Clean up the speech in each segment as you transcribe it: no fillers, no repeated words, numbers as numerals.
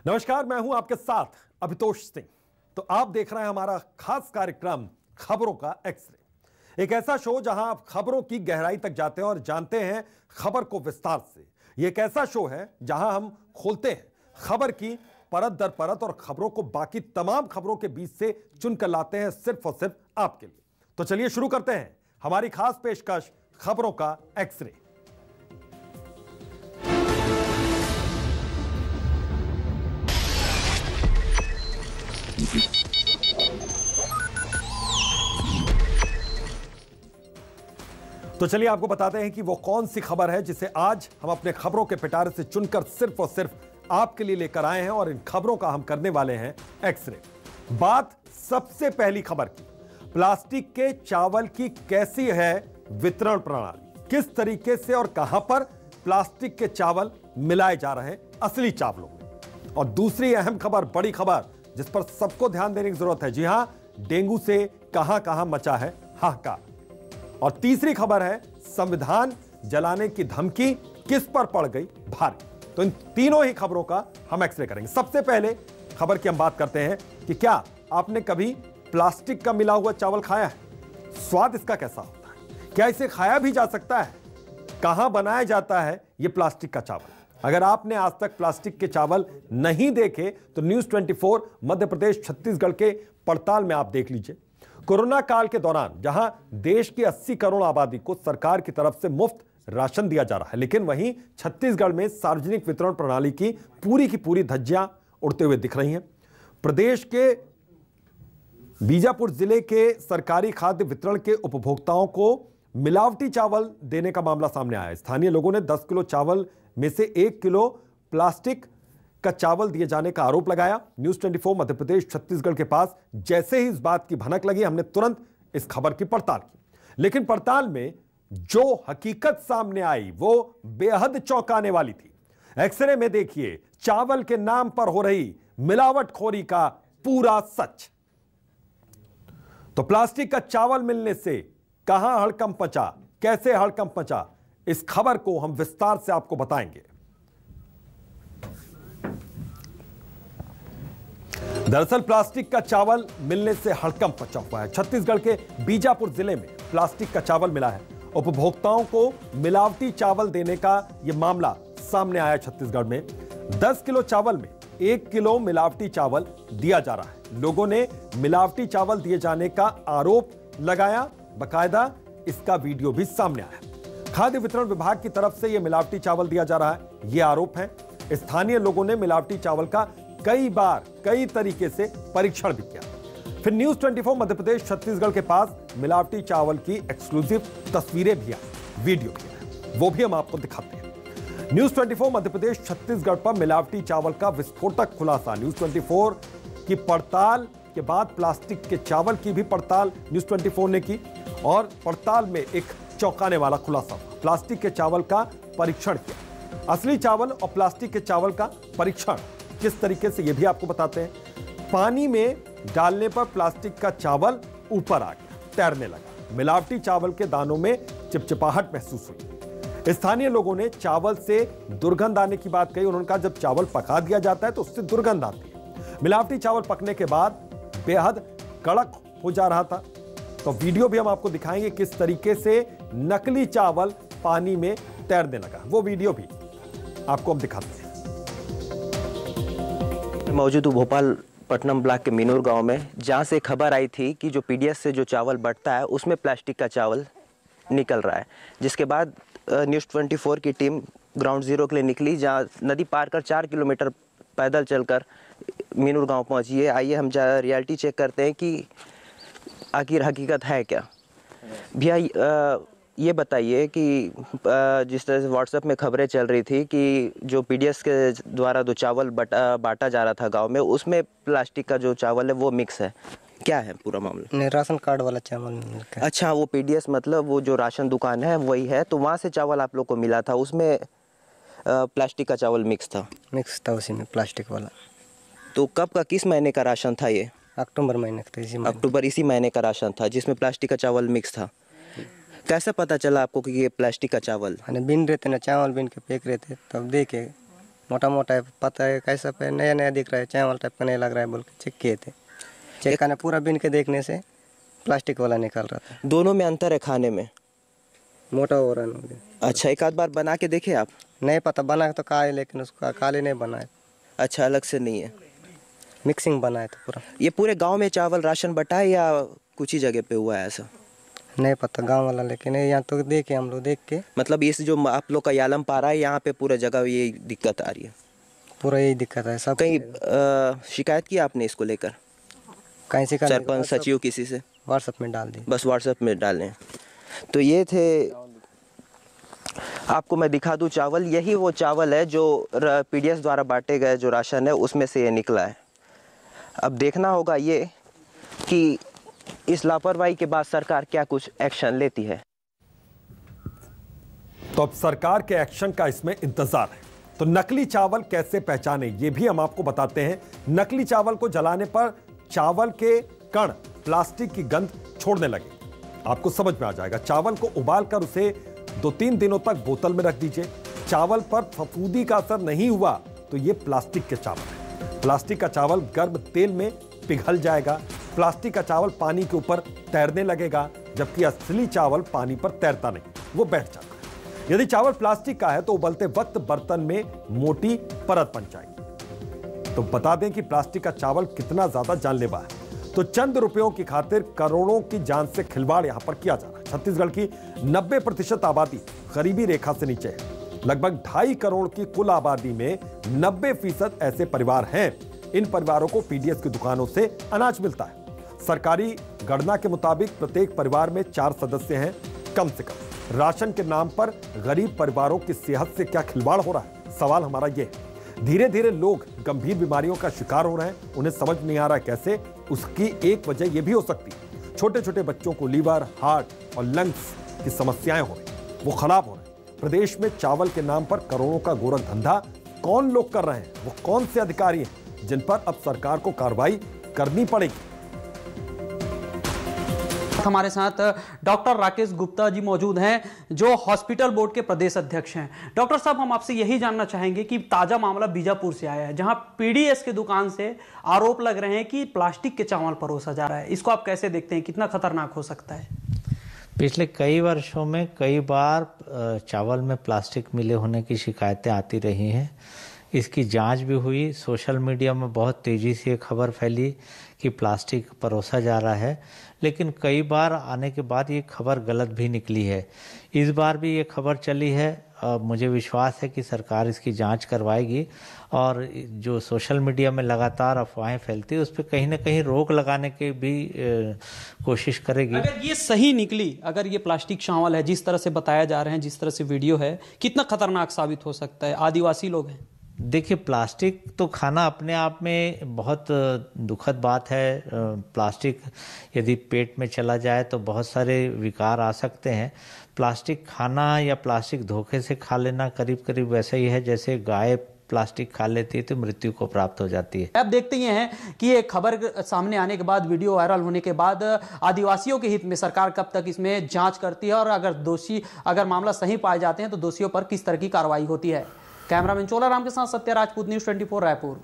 नमस्कार, मैं हूं आपके साथ अभितोष सिंह। तो आप देख रहे हैं हमारा खास कार्यक्रम खबरों का एक्सरे, एक ऐसा शो जहां आप खबरों की गहराई तक जाते हैं और जानते हैं खबर को विस्तार से। यह एक ऐसा शो है जहां हम खोलते हैं खबर की परत दर परत और खबरों को बाकी तमाम खबरों के बीच से चुनकर लाते हैं सिर्फ और सिर्फ आपके लिए। तो चलिए शुरू करते हैं हमारी खास पेशकश खबरों का एक्सरे। तो चलिए आपको बताते हैं कि वो कौन सी खबर है जिसे आज हम अपने खबरों के पिटारे से चुनकर सिर्फ और सिर्फ आपके लिए लेकर आए हैं, और इन खबरों का हम करने वाले हैं एक्सरे। बात सबसे पहली खबर की, प्लास्टिक के चावल की कैसी है वितरण प्रणाली, किस तरीके से और कहां पर प्लास्टिक के चावल मिलाए जा रहे हैं असली चावलों में। और दूसरी अहम खबर, बड़ी खबर जिस पर सबको ध्यान देने की जरूरत है, जी हां, डेंगू से कहां कहां मचा है हाहाकार। और तीसरी खबर है, संविधान जलाने की धमकी किस पर पड़ गई भारी। तो इन तीनों ही खबरों का हम एक्सरे करेंगे। सबसे पहले खबर की हम बात करते हैं कि क्या आपने कभी प्लास्टिक का मिला हुआ चावल खाया है? स्वाद इसका कैसा होता है? क्या इसे खाया भी जा सकता है? कहां बनाया जाता है यह प्लास्टिक का चावल? अगर आपने आज तक प्लास्टिक के चावल नहीं देखे तो न्यूज़ 24 मध्य प्रदेश छत्तीसगढ़ के पड़ताल में आप देख लीजिए। कोरोना काल के दौरान जहां देश की 80 करोड़ आबादी को सरकार की तरफ से मुफ्त राशन दिया जा रहा है, लेकिन वहीं छत्तीसगढ़ में सार्वजनिक वितरण प्रणाली की पूरी धज्जियां उड़ते हुए दिख रही हैं। प्रदेश के बीजापुर जिले के सरकारी खाद्य वितरण के उपभोक्ताओं को मिलावटी चावल देने का मामला सामने आया है। स्थानीय लोगों ने 10 किलो चावल में से 1 किलो प्लास्टिक का चावल दिए जाने का आरोप लगाया। न्यूज़ 24 मध्य प्रदेश छत्तीसगढ़ के पास जैसे ही इस बात की भनक लगी, हमने तुरंत इस खबर की पड़ताल की। लेकिन पड़ताल में जो हकीकत सामने आई वो बेहद चौंकाने वाली थी। एक्सरे में देखिए चावल के नाम पर हो रही मिलावटखोरी का पूरा सच। तो प्लास्टिक का चावल मिलने से कहां हड़कंप मचा, कैसे हड़कंप मचा, इस खबर को हम विस्तार से आपको बताएंगे। दरअसल प्लास्टिक का चावल मिलने से हड़कंप मचा हुआ है। छत्तीसगढ़ के बीजापुर जिले में प्लास्टिक का चावल मिला है। उपभोक्ताओं को मिलावटी चावल देने का यह मामला सामने आया छत्तीसगढ़ में। 10 किलो चावल में 1 किलो मिलावटी चावल दिया जा रहा है। लोगों ने मिलावटी चावल दिए जाने का आरोप लगाया, बकायदा इसका वीडियो भी सामने आया। खाद्य वितरण विभाग की तरफ से यह मिलावटी चावल दिया जा रहा है, यह आरोप है। स्थानीय लोगों ने मिलावटी चावल का कई बार कई तरीके से परीक्षण भी किया। फिर न्यूज़ 24 मध्य प्रदेश छत्तीसगढ़ के पास मिलावटी चावल की एक्सक्लूसिव तस्वीरें भी आई, वीडियो भी है, वो भी हम आपको दिखाते हैं। न्यूज़ 24 मध्य प्रदेश छत्तीसगढ़ पर मिलावटी चावल का विस्फोटक खुलासा। न्यूज़ 24 की पड़ताल के बाद प्लास्टिक के चावल की भी पड़ताल न्यूज़ 24 ने की, और पड़ताल में एक चौंकाने वाला खुलासा हुआ। प्लास्टिक के चावल का परीक्षण किया। असली चावल और प्लास्टिक के चावल का परीक्षण किस तरीके से, यह भी आपको बताते हैं। पानी में डालने पर प्लास्टिक का चावल ऊपर आ गया, तैरने लगा। मिलावटी चावल के दानों में चिपचिपाहट महसूस हुई। स्थानीय लोगों ने चावल से दुर्गंध आने की बात कही। उन्होंने कहा जब चावल पका दिया जाता है तो उससे दुर्गंध आती है। मिलावटी चावल पकने के बाद बेहद कड़क हो जा रहा था। तो वीडियो भी हम आपको दिखाएंगे किस तरीके से नकली चावल पानी में तैरने लगा, वो वीडियो भी आपको हम दिखाते हैं। मौजूद हूँ भोपाल पट्टनम ब्लॉक के मीनूर गांव में, जहां से खबर आई थी कि जो पीडीएस से जो चावल बढ़ता है उसमें प्लास्टिक का चावल निकल रहा है। जिसके बाद न्यूज़ 24 की टीम ग्राउंड जीरो के लिए निकली, जहां नदी पार कर 4 किलोमीटर पैदल चलकर मीनूर गांव पहुंची है। आइए हम रियलिटी चेक करते हैं कि आखिर हकीकत है क्या। भैया ये बताइए कि जिस तरह से व्हाट्सएप में खबरें चल रही थी कि जो पीडीएस के द्वारा जो चावल बांटा जा रहा था गांव में, उसमें प्लास्टिक का जो चावल है वो मिक्स है, क्या है पूरा मामला? नहीं, राशन कार्ड वाला चावल मिलता है। अच्छा, वो पीडीएस मतलब वो जो राशन दुकान है वही है, तो वहाँ से चावल आप लोग को मिला था, उसमें प्लास्टिक का चावल मिक्स था उसी में प्लास्टिक वाला। तो कब का, किस महीने का राशन था ये? अक्टूबर महीने का, अक्टूबर इसी महीने का राशन था जिसमें प्लास्टिक का चावल मिक्स था। कैसे पता चला आपको कि ये प्लास्टिक का चावल? मैंने बीन रहे थे ना, चावल बीन के फेंक रहे थे, तब देखे मोटा मोटा है, पता है कैसा पे नया नया दिख रहा है, चावल टाइप का नहीं लग रहा है बोल के चेक किए थे। चेक करने पूरा बीन के देखने से प्लास्टिक वाला निकल रहा था। दोनों में अंतर है खाने में? मोटा हो रहा है। अच्छा, एक आध बार बना के देखे आप? नहीं पता, बना तो काले, लेकिन उसका काले नहीं बना है। अच्छा, अलग से नहीं है, मिक्सिंग बना है तो पूरा। ये पूरे गांव में चावल राशन बटा है या कुछ ही जगह पे हुआ है ऐसा? नहीं पता गांव वाला, लेकिन यहाँ तो देखे हम लोग, देख के मतलब इस जो आप लोग का यालम पारा है, यहाँ पे पूरे जगह ये दिक्कत आ रही है? पूरा यही दिक्कत है सब। कहीं शिकायत की आपने इसको लेकर? कहीं से सरपंच, सचिव, किसी से? व्हाट्सएप में डाल दी, बस व्हाट्सएप में डालें। तो ये थे, आपको मैं दिखा दूं चावल, यही वो चावल है जो पीडीएस द्वारा बांटे गए जो राशन है उसमें से ये निकला है। अब देखना होगा ये कि इस लापरवाही के बाद सरकार क्या कुछ एक्शन लेती है। तो अब सरकार के एक्शन का इसमें इंतजार है। तो नकली चावल कैसे पहचाने, ये भी हम आपको बताते हैं। नकली चावल को जलाने पर चावल के कण प्लास्टिक की गंध छोड़ने लगे, आपको समझ में आ जाएगा। चावल को उबालकर उसे 2-3 दिनों तक बोतल में रख दीजिए। चावल पर फफूंदी का असर नहीं हुआ तो यह प्लास्टिक के चावल है। प्लास्टिक का चावल गर्म तेल में पिघल जाएगा। प्लास्टिक का चावल पानी के ऊपर तैरने लगेगा, जबकि असली चावल पानी पर तैरता नहीं, वो बैठ जाता है। यदि चावल प्लास्टिक का है तो उबलते वक्त बर्तन में मोटी परत बन जाएगी। तो बता दें कि प्लास्टिक का चावल कितना ज्यादा जानलेवा है। तो चंद रुपयों की खातिर करोड़ों की जान से खिलवाड़ यहां पर किया जा रहा है। छत्तीसगढ़ की 90% आबादी गरीबी रेखा से नीचे है। लगभग 2.5 करोड़ की कुल आबादी में 90% ऐसे परिवार हैं। इन परिवारों को पीडीएस की दुकानों से अनाज मिलता है। सरकारी गणना के मुताबिक प्रत्येक परिवार में 4 सदस्य हैं कम से कम। राशन के नाम पर गरीब परिवारों की सेहत से क्या खिलवाड़ हो रहा है, सवाल हमारा ये है। धीरे धीरे लोग गंभीर बीमारियों का शिकार हो रहे हैं, उन्हें समझ नहीं आ रहा कैसे। उसकी एक वजह यह भी हो सकती है, छोटे छोटे बच्चों को लीवर, हार्ट और लंग्स की समस्याएं हो रही, वो खराब हो रहे हैं। प्रदेश में चावल के नाम पर करोड़ों का गोरख धंधा कौन लोग कर रहे हैं, वो कौन से अधिकारी हैं जिन पर अब सरकार को कार्रवाई करनी पड़ेगी। हमारे साथ डॉक्टर राकेश गुप्ता जी मौजूद हैं, जो हॉस्पिटल बोर्ड के प्रदेश अध्यक्ष हैं। डॉक्टर साहब, हम आपसे यही जानना चाहेंगे कि ताजा मामला बीजापुर से आया है, जहां पीडीएस की दुकान से आरोप लग रहे हैं कि प्लास्टिक के चावल परोसा जा रहा है। इसको आप कैसे देखते हैं, कितना खतरनाक हो सकता है? पिछले कई वर्षों में कई बार चावल में प्लास्टिक मिले होने की शिकायतें आती रही हैं। इसकी जांच भी हुई। सोशल मीडिया में बहुत तेज़ी से ये खबर फैली कि प्लास्टिक परोसा जा रहा है, लेकिन कई बार आने के बाद ये खबर गलत भी निकली है। इस बार भी ये खबर चली है। मुझे विश्वास है कि सरकार इसकी जांच करवाएगी और जो सोशल मीडिया में लगातार अफवाहें फैलती है उस पर कहीं ना कहीं रोक लगाने की भी कोशिश करेगी। अगर ये सही निकली, अगर ये प्लास्टिक चावल है जिस तरह से बताया जा रहे हैं, जिस तरह से वीडियो है, कितना खतरनाक साबित हो सकता है? आदिवासी लोग हैं। देखिए, प्लास्टिक तो खाना अपने आप में बहुत दुखद बात है। प्लास्टिक यदि पेट में चला जाए तो बहुत सारे विकार आ सकते हैं। प्लास्टिक खाना या प्लास्टिक धोखे से खा लेना करीब करीब वैसा ही है जैसे गाय प्लास्टिक खा लेती है तो मृत्यु को प्राप्त हो जाती है। आप देखते ही हैं कि ये खबर सामने आने के बाद, वीडियो वायरल होने के बाद, आदिवासियों के हित में सरकार कब तक इसमें जांच करती है और अगर मामला सही पाए जाते हैं तो दोषियों पर किस तरह की कार्रवाई होती है। कैमरामैन चोलाराम के साथ सत्य राजपूत, न्यूज़ 24 रायपुर।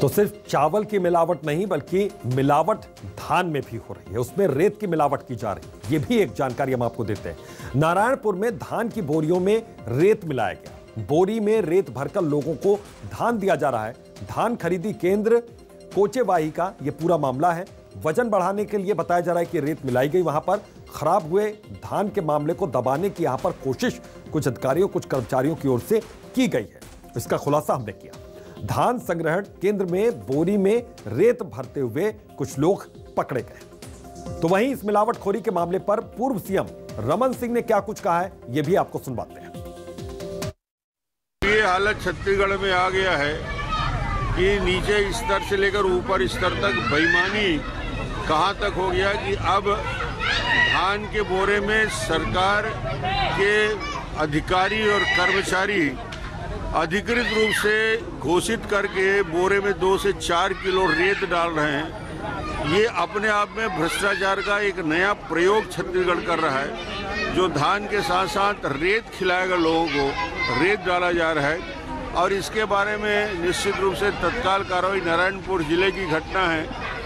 तो सिर्फ चावल की मिलावट नहीं बल्कि मिलावट धान में भी हो रही है, उसमें रेत की मिलावट की जा रही है। ये भी एक जानकारी हम आपको देते हैं। नारायणपुर में धान की बोरियों में रेत मिलाया गया। बोरी में रेत भरकर लोगों को धान दिया जा रहा है। धान खरीदी केंद्र कोचेवाही का यह पूरा मामला है। वजन बढ़ाने के लिए बताया जा रहा है कि रेत मिलाई गई। वहां पर खराब हुए धान के मामले को दबाने की यहां पर कोशिश कुछ अधिकारियों, कुछ कर्मचारियों की ओर से की गई है। इसका खुलासा हमने किया। धान संग्रहण केंद्र में बोरी में रेत भरते हुए कुछ लोग पकड़े गए। तो वहीं इस मिलावटखोरी के मामले पर पूर्व सीएम रमन सिंह ने क्या कुछ कहा है, यह भी आपको सुनवाते हैं। ये हालत छत्तीसगढ़ में आ गया है कि नीचे स्तर से लेकर ऊपर स्तर तक बेईमानी कहां तक हो गया कि अब धान के बोरे में सरकार के अधिकारी और कर्मचारी अधिकृत रूप से घोषित करके बोरे में 2 से 4 किलो रेत डाल रहे हैं ये अपने आप में भ्रष्टाचार का एक नया प्रयोग छत्तीसगढ़ कर रहा है, जो धान के साथ साथ रेत खिलाएगा लोगों को, रेत डाला जा रहा है। और इसके बारे में निश्चित रूप से तत्काल कार्रवाई, नारायणपुर जिले की घटना है,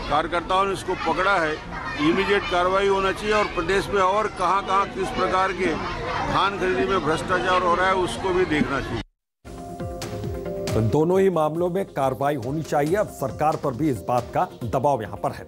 कार्यकर्ताओं ने इसको पकड़ा है, इमीडिएट कार्रवाई होना चाहिए। और प्रदेश में और कहां किस प्रकार के धान खरीदी में भ्रष्टाचार हो रहा है उसको भी देखना चाहिए। तो दोनों ही मामलों में कार्रवाई होनी चाहिए। अब सरकार पर भी इस बात का दबाव यहां पर है।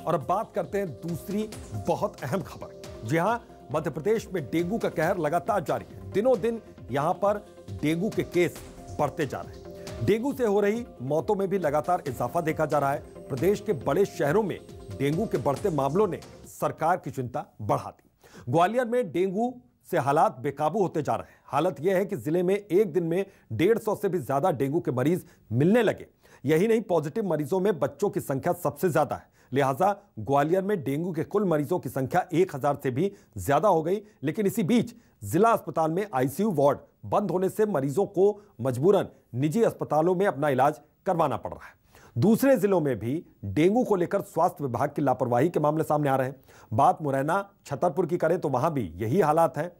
और अब बात करते हैं दूसरी बहुत अहम खबर। जी हां, मध्य प्रदेश में डेंगू का कहर लगातार जारी है। दिनों दिन यहां पर डेंगू के केस बढ़ते जा रहे हैं। डेंगू से हो रही मौतों में भी लगातार इजाफा देखा जा रहा है। प्रदेश के बड़े शहरों में डेंगू के बढ़ते मामलों ने सरकार की चिंता बढ़ा दी। ग्वालियर में डेंगू से हालात बेकाबू होते जा रहे हैं। हालत यह है कि जिले में एक दिन में 150 से भी ज्यादा डेंगू के मरीज मिलने लगे। यही नहीं, पॉजिटिव मरीजों में बच्चों की संख्या सबसे ज्यादा है। लिहाजा ग्वालियर में डेंगू के कुल मरीजों की संख्या 1000 से भी ज्यादा हो गई। लेकिन इसी बीच जिला अस्पताल में आईसीयू वार्ड बंद होने से मरीजों को मजबूरन निजी अस्पतालों में अपना इलाज करवाना पड़ रहा है। दूसरे जिलों में भी डेंगू को लेकर स्वास्थ्य विभाग की लापरवाही के मामले सामने आ रहे हैं। बात मुरैना, छतरपुर की करें तो वहां भी यही हालात हैं।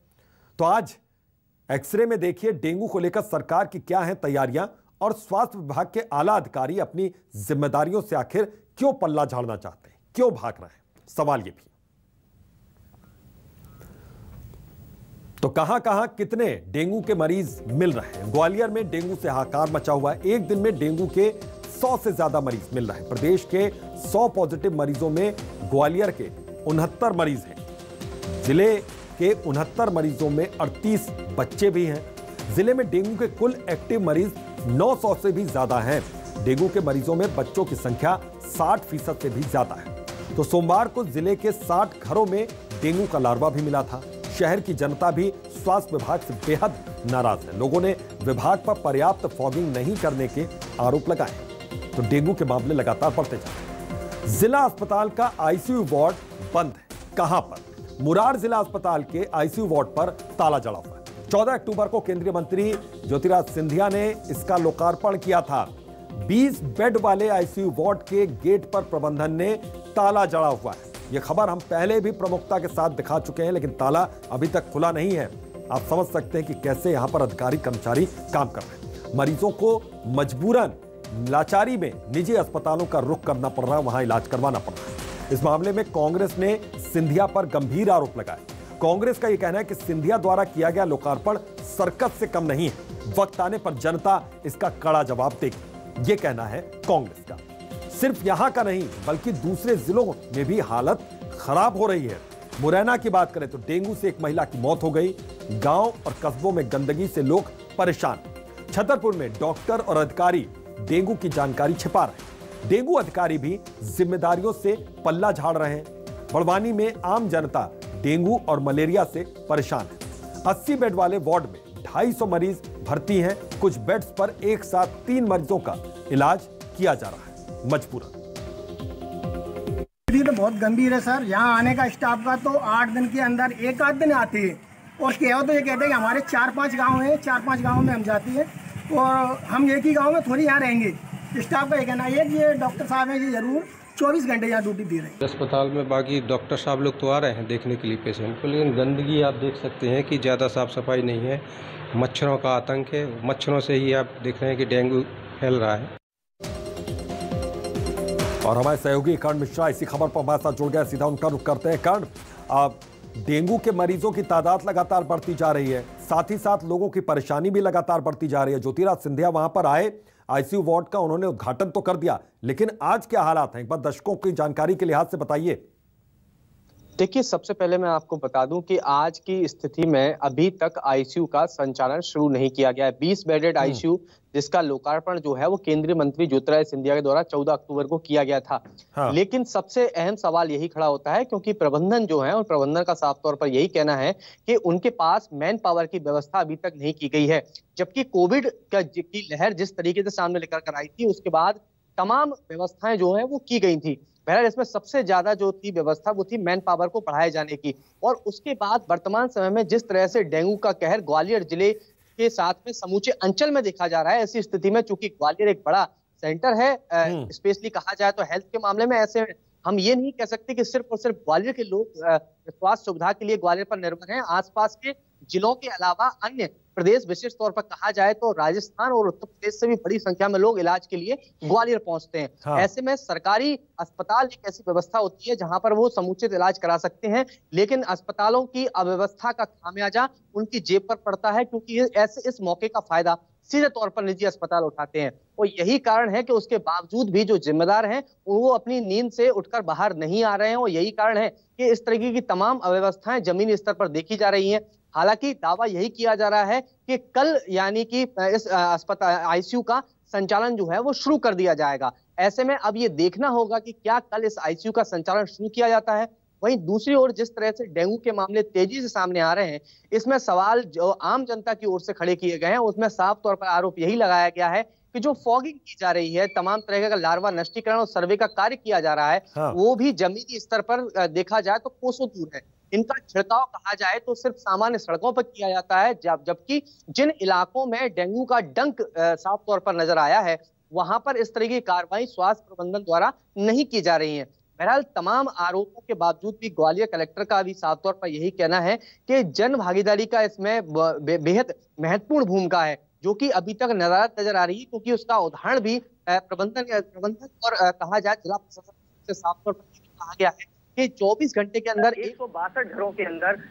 तो आज एक्सरे में देखिए डेंगू को लेकर सरकार की क्या है तैयारियां और स्वास्थ्य विभाग के आला अधिकारी अपनी जिम्मेदारियों से आखिर क्यों पल्ला झाड़ना चाहते हैं, क्यों भाग रहे हैं, सवाल ये भी। तो कहां कितने डेंगू के मरीज मिल रहे हैं। ग्वालियर में डेंगू से हाहाकार मचा हुआ है। एक दिन में डेंगू के 100 से ज्यादा मरीज मिल रहे हैं। प्रदेश के 100 पॉजिटिव मरीजों में ग्वालियर के 69 मरीज हैं। जिले के 69 मरीजों में 38 बच्चे भी हैं। जिले में डेंगू के कुल एक्टिव मरीज 900 से भी ज्यादा हैं। डेंगू के मरीजों में बच्चों की संख्या 60% से भी ज्यादा है। तो सोमवार को जिले के 60 घरों में डेंगू का लार्वा भी मिला था। शहर की जनता भी स्वास्थ्य विभाग से बेहद नाराज है। लोगों ने विभाग पर पर्याप्त फॉगिंग नहीं करने के आरोप लगाए। तो डेंगू के मामले लगातार बढ़ते जा रहे हैं। जिला अस्पताल का आईसीयू वार्ड बंद है। कहां पर? मुरार जिला अस्पताल के आईसीयू वार्ड पर ताला जड़ा हुआ है। 14 अक्टूबर को केंद्रीय मंत्री ज्योतिरादित्य सिंधिया ने इसका लोकार्पण किया था। 20 बेड वाले आईसीयू वार्ड के गेट पर प्रबंधन ने ताला जड़ा हुआ है। यह खबर हम पहले भी प्रमुखता के साथ दिखा चुके हैं, लेकिन ताला अभी तक खुला नहीं है। आप समझ सकते हैं कि कैसे यहां पर अधिकारी कर्मचारी काम कर रहे हैं। मरीजों को मजबूरन लाचारी में निजी अस्पतालों का रुख करना पड़ रहा है, वहां इलाज करवाना पड़ रहा है। इस मामले में कांग्रेस ने सिंधिया पर गंभीर आरोप लगाए। कांग्रेस का यह कहना है कि सिंधिया द्वारा किया गया लोकार्पण सर्कस से कम नहीं है। वक्त आने पर जनता इसका कड़ा जवाब देगी, यह कहना है कांग्रेस का। सिर्फ यहां का नहीं बल्कि दूसरे जिलों में भी हालत खराब हो रही है। मुरैना की बात करें तो डेंगू से एक महिला की मौत हो गई। गांव और कस्बों में गंदगी से लोग परेशान। छतरपुर में डॉक्टर और अधिकारी डेंगू की जानकारी छिपा रहे हैं। डेंगू अधिकारी भी जिम्मेदारियों से पल्ला झाड़ रहे हैं। बड़वानी में आम जनता डेंगू और मलेरिया से परेशान है। 80 बेड वाले वार्ड में 250 मरीज भर्ती हैं। कुछ बेड्स पर एक साथ 3 मरीजों का इलाज किया जा रहा है मजबूरन। तो बहुत गंभीर है सर। यहाँ आने का स्टाफ का तो 8 दिन के अंदर एक आध दिन आती है और क्या तो ये कहते हैं कि हमारे 4-5 गांव हैं, 4-5 गांव में हम जाती है और हम एक ही गांव में थोड़ी यहाँ रहेंगे। स्टाफ का ये कहना है कि ये डॉक्टर साहब हैं, ये जरूर 24 घंटे यहाँ ड्यूटी दे रहे हैं। अस्पताल में बाकी डॉक्टर साहब लोग तो आ रहे हैं देखने के लिए पेशेंट को, लेकिन गंदगी आप देख सकते हैं कि ज़्यादा साफ सफाई नहीं है। मच्छरों का आतंक है। मच्छरों से ही आप देख रहे हैं कि डेंगू फैल रहा है। और हमारे सहयोगी कर्ण मिश्रा इसी खबर पर हमारे साथ जुड़ गए। सीधा उनका रुख करते हैं। कर्ण, डेंगू के मरीजों की तादाद लगातार बढ़ती जा रही है, साथ ही साथ लोगों की परेशानी भी लगातार बढ़ती जा रही है। ज्योतिरादित्य सिंधिया वहां पर आए, आईसीयू वार्ड का उन्होंने उद्घाटन तो कर दिया, लेकिन आज क्या हालात हैं, एक बार दर्शकों की जानकारी के लिहाज से बताइए। देखिए, सबसे पहले मैं आपको बता दूं कि आज की स्थिति में अभी तक आईसीयू का संचालन शुरू नहीं किया गया है। 20 बेडेड आईसीयू जिसका लोकार्पण जो है वो केंद्रीय मंत्री ज्योतिरादित्य सिंधिया के द्वारा 14 अक्टूबर को किया गया था। हाँ। लेकिन सबसे अहम सवाल यही खड़ा होता है क्योंकि प्रबंधन जो है और प्रबंधन का साफ तौर पर यही कहना है कि उनके पास मैन पावर की व्यवस्था अभी तक नहीं की गई है। जबकि कोविड की लहर जिस तरीके से सामने लेकर कर आई थी उसके बाद तमाम व्यवस्थाएं जो है वो की गई थी। बहरहाल इसमें सबसे ज्यादा जो थी व्यवस्था वो थी मैन पावर को बढ़ाए जाने की। और उसके बाद वर्तमान समय में जिस तरह से डेंगू का कहर ग्वालियर जिले के साथ में समूचे अंचल में देखा जा रहा है, ऐसी स्थिति में चूंकि ग्वालियर एक बड़ा सेंटर है, स्पेशली कहा जाए तो हेल्थ के मामले में। ऐसे हम ये नहीं कह सकते कि सिर्फ और सिर्फ ग्वालियर के लोग स्वास्थ्य सुविधा के लिए ग्वालियर पर निर्भर हैं। आसपास के जिलों के अलावा अन्य प्रदेश, विशेष तौर पर कहा जाए तो राजस्थान और उत्तर प्रदेश से भी बड़ी संख्या में लोग इलाज के लिए ग्वालियर पहुंचते हैं। हाँ। ऐसे में सरकारी अस्पताल एक ऐसी व्यवस्था होती है जहां पर वो समुचित इलाज करा सकते हैं, लेकिन अस्पतालों की अव्यवस्था का खामियाजा उनकी जेब पर पड़ता है, क्योंकि ऐसे इस मौके का फायदा सीधे तौर पर निजी अस्पताल उठाते हैं। और यही कारण है कि उसके बावजूद भी जो जिम्मेदार हैं वो अपनी नींद से उठकर बाहर नहीं आ रहे हैं। और यही कारण है कि इस तरीके की तमाम अव्यवस्थाएं जमीनी स्तर पर देखी जा रही हैं। हालांकि दावा यही किया जा रहा है कि कल यानी कि इस अस्पताल आईसीयू का संचालन जो है वो शुरू कर दिया जाएगा। ऐसे में अब ये देखना होगा कि क्या कल इस आईसीयू का संचालन शुरू किया जाता है। वहीं दूसरी ओर जिस तरह से डेंगू के मामले तेजी से सामने आ रहे हैं, इसमें सवाल जो आम जनता की ओर से खड़े किए गए हैं उसमें साफ तौर पर आरोप यही लगाया गया है कि जो फॉगिंग की जा रही है, तमाम तरह का लार्वा नष्टीकरण और सर्वे का कार्य किया जा रहा है, हाँ। वो भी जमीनी स्तर पर देखा जाए तो कोसों दूर है। इनका छिड़काव कहा जाए तो सिर्फ सामान्य सड़कों पर किया जाता है, जबकि जिन इलाकों में डेंगू का डंक साफ तौर पर नजर आया है वहां पर इस तरह की कार्रवाई स्वास्थ्य प्रबंधन द्वारा नहीं की जा रही है। बहरहाल तमाम आरोपों के बावजूद भी ग्वालियर कलेक्टर का भी साफ तौर पर यही कहना है कि जन भागीदारी का इसमें बेहद महत्वपूर्ण भूमिका है, जो कि अभी तक नजर आ रही है, क्योंकि उसका उदाहरण भी प्रबंधन और कहा जाए जिला प्रशासन से साफ तौर पर कहा गया है कि 24 घंटे के अंदर 162 घरों के अंदर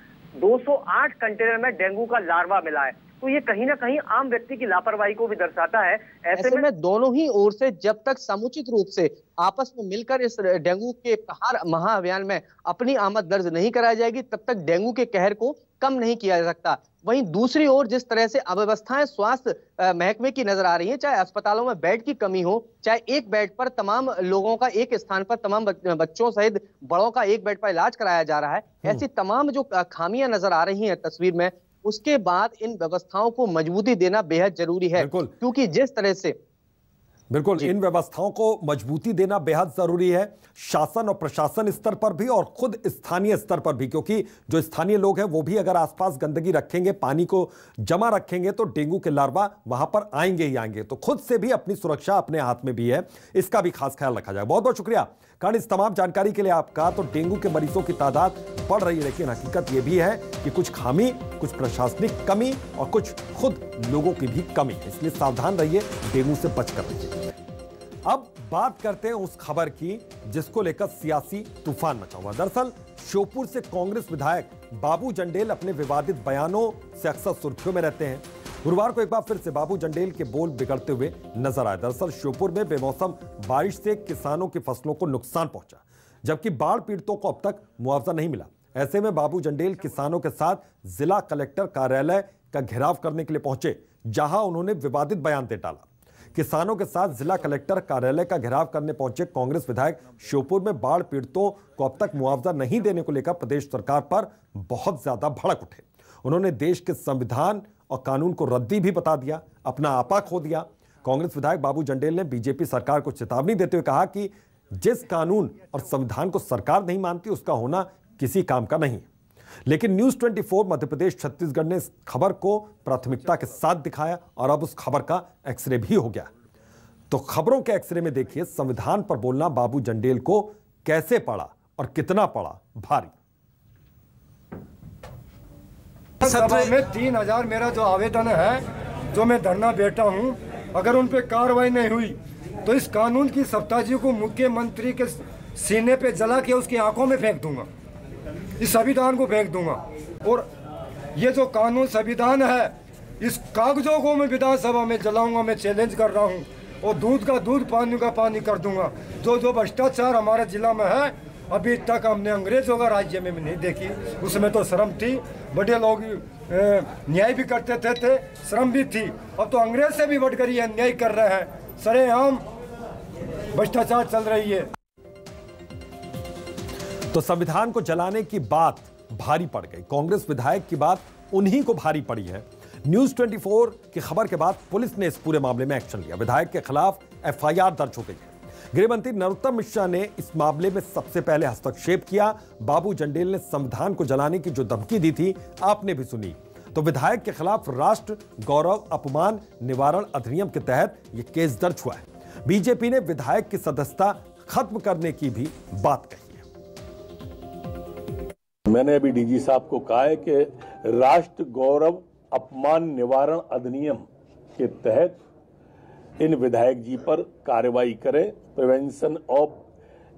208 कंटेनर में डेंगू का लार्वा मिला है। तो ये कहीं ना कहीं आम व्यक्ति की लापरवाही को भी दर्शाता है। ऐसे में दोनों ही ओर से जब तक समुचित रूप से आपस में मिलकर इस डेंगू के कहर महाअभियान में अपनी आमद दर्ज नहीं कराई जाएगी, तब तक डेंगू के कहर को कम नहीं किया जा सकता। वहीं दूसरी ओर जिस तरह से अव्यवस्थाएं स्वास्थ्य महकमे की नजर आ रही हैं, चाहे अस्पतालों में बेड की कमी हो, चाहे एक बेड पर तमाम लोगों का एक स्थान पर तमाम बच्चों सहित बड़ों का एक बेड पर इलाज कराया जा रहा है, ऐसी तमाम जो खामियां नजर आ रही हैं तस्वीर में, उसके बाद इन व्यवस्थाओं को मजबूती देना बेहद जरूरी है। क्योंकि जिस तरह से बिल्कुल इन व्यवस्थाओं को मजबूती देना बेहद जरूरी है, शासन और प्रशासन स्तर पर भी और खुद स्थानीय स्तर पर भी, क्योंकि जो स्थानीय लोग हैं वो भी अगर आसपास गंदगी रखेंगे, पानी को जमा रखेंगे तो डेंगू के लार्वा वहां पर आएंगे ही आएंगे। तो खुद से भी अपनी सुरक्षा अपने हाथ में भी है, इसका भी खास ख्याल रखा जाए। बहुत बहुत शुक्रिया कारण इस तमाम जानकारी के लिए आपका। तो डेंगू के मरीजों की तादाद बढ़ रही है, लेकिन हकीकत यह भी है कि कुछ खामी, कुछ प्रशासनिक कमी और कुछ खुद लोगों की भी कमी, इसलिए सावधान रहिए, डेंगू से बचकर रहिए। अब बात करते हैं उस खबर की जिसको लेकर सियासी तूफान मचा हुआ। दरअसल श्योपुर से कांग्रेस विधायक बाबू जंडेल अपने विवादित बयानों से अक्सर सुर्खियों में रहते हैं। गुरुवार को एक बार फिर से बाबू जंडेल के बोल बिगड़ते हुए नजर आए। दरअसल श्योपुर में बेमौसम बारिश से किसानों की फसलों को नुकसान पहुंचा, जबकि बाढ़ पीड़ितों को अब तक मुआवजा नहीं मिला। ऐसे में बाबू जंडेल किसानों के साथ जिला कलेक्टर कार्यालय का घेराव करने के लिए पहुंचे, जहां उन्होंने विवादित बयान दे डाला। किसानों के साथ जिला कलेक्टर कार्यालय का घेराव करने पहुंचे कांग्रेस विधायक श्योपुर में बाढ़ पीड़ितों को अब तक मुआवजा नहीं देने को लेकर प्रदेश सरकार पर बहुत ज्यादा भड़क उठे। उन्होंने देश के संविधान और कानून को रद्दी भी बता दिया, अपना आपा खो दिया। कांग्रेस विधायक बाबू जंडेल ने बीजेपी सरकार को चेतावनी देते हुए कहा कि जिस कानून और संविधान को सरकार नहीं मानती उसका होना किसी काम का नहीं। लेकिन न्यूज 24 मध्य प्रदेश छत्तीसगढ़ ने इस खबर को प्राथमिकता के साथ दिखाया और अब उस खबर का एक्सरे भी हो गया। तो खबरों के एक्सरे में देखिए संविधान पर बोलना बाबू जंडेल को कैसे पड़ा और कितना पड़ा भारी। सभा में 3000 मेरा जो आवेदन है, जो मैं धरना बैठा हूं, अगर उन पे कार्रवाई नहीं हुई तो इस कानून की सप्ताजी को मुख्यमंत्री के सीने पे जला के उसकी आंखों में फेंक दूंगा, इस संविधान को फेंक दूंगा। और ये जो कानून संविधान है, इस कागजों को मैं विधानसभा में जलाऊंगा, मैं चैलेंज कर रहा हूँ। और दूध का दूध, पानी का पानी कर दूंगा। जो जो भ्रष्टाचार हमारे जिला में है, अभी तक हमने अंग्रेजों का राज्य में नहीं देखी। उसमें तो शर्म थी, बड़े लोग न्याय भी करते थे, शर्म भी थी। अब तो अंग्रेज से भी बढ़कर ये अन्याय कर रहे हैं, सरेआम भ्रष्टाचार चल रही है। तो संविधान को जलाने की बात भारी पड़ गई। कांग्रेस विधायक की बात उन्हीं को भारी पड़ी है। न्यूज 24 की खबर के बाद पुलिस ने इस पूरे मामले में एक्शन लिया। विधायक के खिलाफ एफआईआर दर्ज हो गई है। गृह मंत्री नरोत्तम मिश्रा ने इस मामले में सबसे पहले हस्तक्षेप किया। बाबू जंडेल ने संविधान को जलाने की जो धमकी दी थी, आपने भी सुनी। तो विधायक के खिलाफ राष्ट्र गौरव अपमान निवारण अधिनियम के तहत यह केस दर्ज हुआ है। बीजेपी ने विधायक की सदस्यता खत्म करने की भी बात कही है। मैंने अभी डीजी साहब को कहा है कि राष्ट्र गौरव अपमान निवारण अधिनियम के तहत इन विधायक जी पर कार्रवाई करें। Prevention of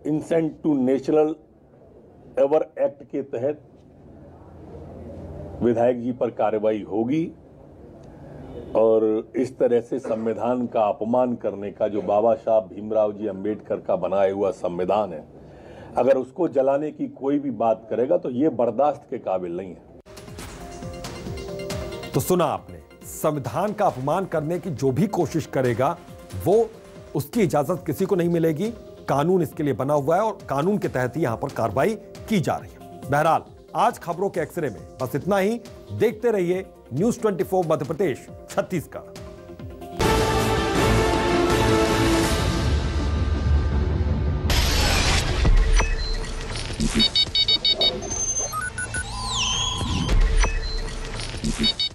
insult to national honour act के तहत विधायक जी पर कार्रवाई होगी और इस तरह से संविधान का अपमान करने का जो बाबा साहब भीमराव जी अंबेडकर का बनाया हुआ संविधान है, अगर उसको जलाने की कोई भी बात करेगा तो ये बर्दाश्त के काबिल नहीं है। तो सुना आपने, संविधान का अपमान करने की जो भी कोशिश करेगा वो उसकी इजाजत किसी को नहीं मिलेगी। कानून इसके लिए बना हुआ है और कानून के तहत ही यहां पर कार्रवाई की जा रही है। बहरहाल आज खबरों के एक्सरे में बस इतना ही। देखते रहिए news 24 Madhya Pradesh Chhattisgarh. Thank you.